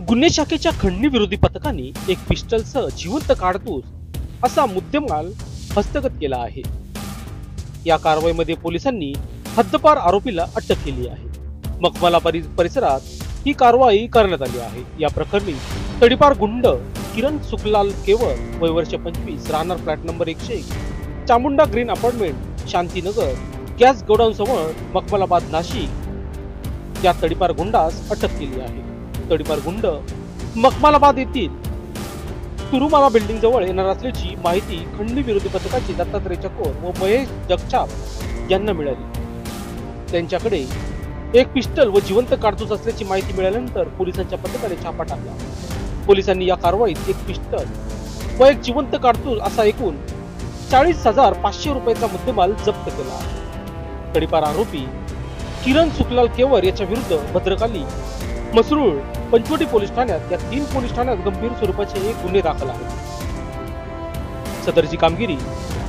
गुन्हे शाखेच्या खंडणी विरोधी पथकाने एक पिस्टलसह जिवंत काडतूस असा मुद्देमाल हस्तगत केला आहे। या कारवाईमध्ये पोलिसांनी हद्दपार आरोपीला अटक केली आहे। मखमला परिसरात ही कारवाई करण्यात आली आहे। या प्रकरणी तडीपार गुंड किरण सुखलाल केवळ वय वर्ष 25 राहणार flat number 101 Chamunda green apartment Shantinagar gas godown समोर मखमलाबाद नाशिक या तडीपार गुंडास अटक केली आहे। तडीपार गुंड मखमलाबाद येथील तुरुमाला बिल्डिंग जवळ येणार असल्याची माहिती खंडणी विरोधी पथकाचे दत्तात्रय चकोर व महेश जगछाप यांना मिळाली। त्यांच्याकडे एक पिस्टल व जिवंत काडतूस असल्याची माहिती मिळाल्यानंतर पोलिसांच्या पथकाने छापा टाकला। पोलिसांनी या कारवाईत एक पिस्टल व एक जिवंत काडतूस असा एकूण 40,500 रुपयाचा मुद्देमाल जप्त केला आहे। तडीपार आरोपी किरण सुखलाल केवर याच्या विरुद्ध भद्रकाली मसरूळ पंचवटी पोलीस ठाण्यात या 3 पोलीस ठाण्यात गंभीर स्वरूपाचे एक गुन्हे दाखल आहेत। सदरची कामगिरी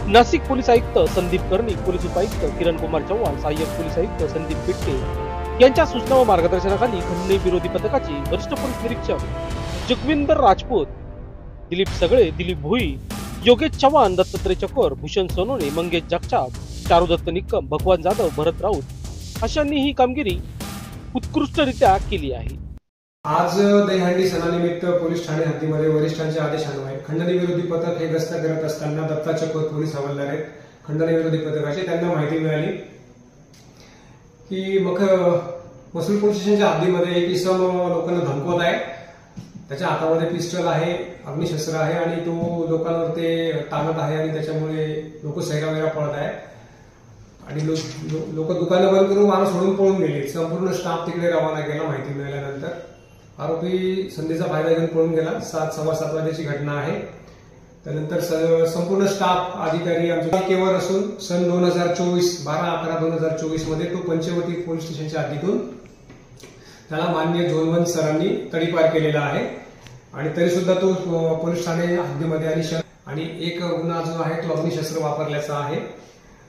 नाशिक पोलीस आयुक्त संदीप कर्णिक, पोलीस उपायुक्त किरण कुमार चव्हाण, सहाय्यक पोलीस आयुक्त संदीप पिटके यांच्या सूचना व मार्गदर्शनाखाली खंडणी विरोधी पथकाचे वरिष्ठ पोलीस निरीक्षक जगविंदर राजपूत, दिलीप सगळे, दिलीप भोई, योगेश चव्हाण, दत्तात्रय चकोर, भूषण सोनोने, मंगेश जगछाप, चारुदत्त निकम, भगवान जाधव, भरत राऊत अशांनी ही कामगिरी उत्कृष्टरित्या केली आहे। आज दहीहंडी सणानिमित्त पोलीस ठाणे हद्दीमध्ये वरिष्ठांच्या आदेशान्वये खंडणी विरोधी पथक हे गस्त करत असताना दत्ता चकोर पोलीस हवालदार आहेत खंडणी विरोधी पथकाचे, त्यांना माहिती मिळाली की मसूल पोलीस स्टेशनच्या हद्दीमध्ये एक इसम लोकांना धमकवत आहे। त्याच्या हातामध्ये पिस्टल आहे, अग्निशस्त्र आहे आणि तो लोकांवर ते ताणत आहे आणि त्याच्यामुळे लोक सैरावैरा पळत आहेत आणि लोक दुकानं बंद करून वाहन सोडून पळून गेले। संपूर्ण स्टाफ तिकडे रवाना केला। माहिती मिळाल्यानंतर आरोपी संधीचा फायदा घेऊन पळून गेला। 7:15 वाजेची घटना आहे। त्यानंतर संपूर्ण स्टाफ अधिकारी आमच्या केवर असून सन 2024 12/11/2024 मध्ये तो पंचवटी पोलीस स्टेशनच्या हद्दीतून त्याला माननीय झोन 1 सरांनी तडीपार केलेला आहे आणि तरी सुद्धा तो पोलीस ठाणे हद्दीमध्ये आणि एक गुन्हा जो आहे तो अग्निशस्त्र वापरल्याचा आहे।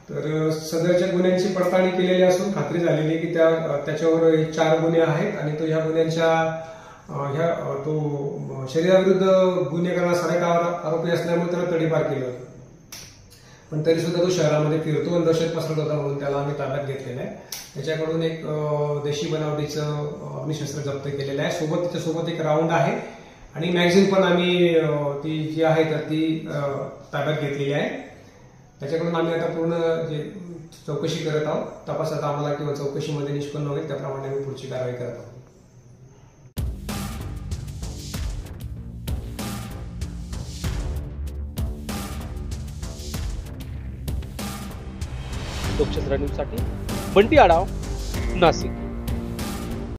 तर सदरच्या गुन्ह्यांची पडताळणी केलेली असून खात्री झालेली की त्याच्यावर 4 गुन्हे आहेत आणि तो ह्या गुन्ह्यांच्या तो शरीराविरुद्ध गुन्हे करणारा सराईत आरोपी असल्यामुळे त्याला तडीपार केलं होतं, पण तरी सुद्धा तो शहरामध्ये फिरतो आणि दहशत पसरत होता म्हणून त्याला आम्ही ताब्यात घेतलेला आहे। त्याच्याकडून एक देशी बनावटीचं अग्निशस्त्र जप्त केलेलं आहे। त्याच्यासोबत एक राऊंड आहे आणि मॅगझिन पण आम्ही ती जी आहे तर ती ताब्यात घेतलेली आहे। त्याच्याकडून आम्ही आता पूर्ण जे चौकशी करत आहोत। तपासात आम्हाला किंवा चौकशीमध्ये निष्पन्न होईल त्याप्रमाणे आम्ही पुढची कारवाई करत आहोत। लोकशास्त्र न्यूजसाठी बंटी आढाव, नाशिक।